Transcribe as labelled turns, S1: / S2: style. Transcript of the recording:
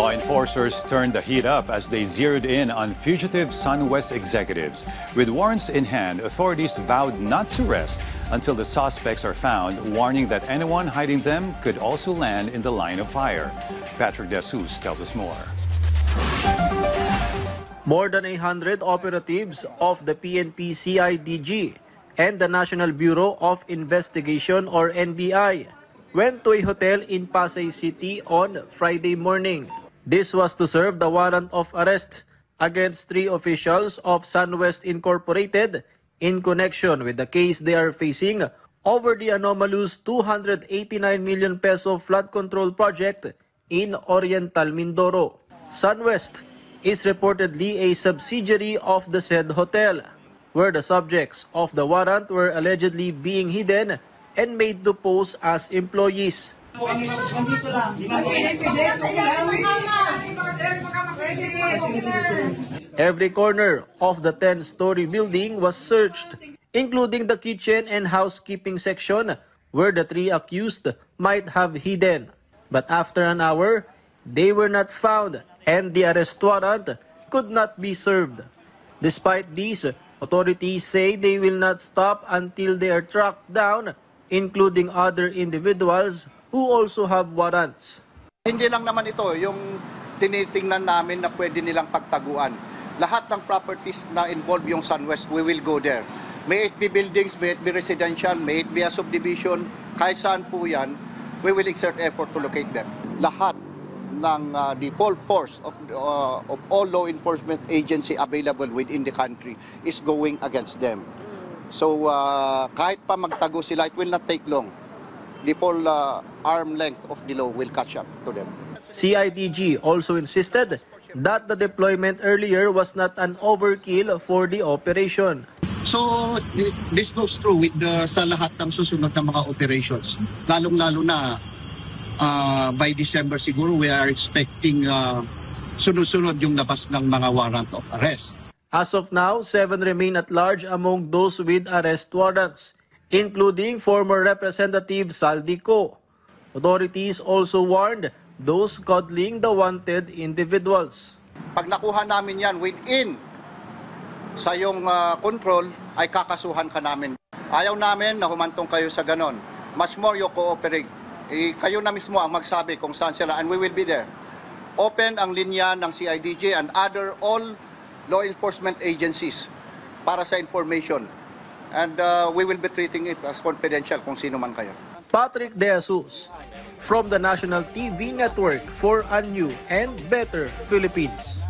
S1: Law enforcers turned the heat up as they zeroed in on fugitive SunWest executives. With warrants in hand, authorities vowed not to rest until the suspects are found, warning that anyone hiding them could also land in the line of fire. Patrick De Jesus tells us more.
S2: More than 100 operatives of the PNP CIDG and the National Bureau of Investigation or NBI went to a hotel in Pasay City on Friday morning. This was to serve the warrant of arrest against 3 officials of SunWest Incorporated in connection with the case they are facing over the anomalous 289 million peso flood control project in Oriental Mindoro. SunWest is reportedly a subsidiary of the said hotel, where the subjects of the warrant were allegedly being hidden and made to pose as employees. Every corner of the 10-story building was searched, including the kitchen and housekeeping section where the 3 accused might have hidden. But after an hour, they were not found and the arrest warrant could not be served. Despite this, authorities say they will not stop until they are tracked down, including other individuals who also have warrants.
S3: Hindi lang naman ito yung tinitingnan namin na pwede nilang pagtaguan. Lahat ng properties na involved yung SunWest, we will go there. May it be buildings, may it be residential, may it be a subdivision, kahit saan po yan, we will exert effort to locate them. Lahat ng the full force of all law enforcement agency available within the country is going against them. So kahit pa magtago sila, it will not take long. The full arm length of the law will catch up to them.
S2: CIDG also insisted that the deployment earlier was not an overkill for the operation.
S3: So this goes through with sa lahat ng susunod na mga operations. Lalong-lalo na by December siguro we are expecting sunod-sunod yung labas ng mga warrant of arrest.
S2: As of now, 7 remain at large among those with arrest warrants, including former Representative Saldico. Authorities also warned those cuddling the wanted individuals.
S3: Pag nakuha namin yan within sa iyong control, ay kakasuhan ka namin. Ayaw namin na humantong kayo sa ganon. Much more you cooperate. Kayo na mismo ang magsabi kung saan sila and we will be there. Open ang linya ng CIDG and other all law enforcement agencies para sa information. And we will be treating it as confidential kung sino man kayo.
S2: Patrick De Jesus from the National TV Network for a New and Better Philippines.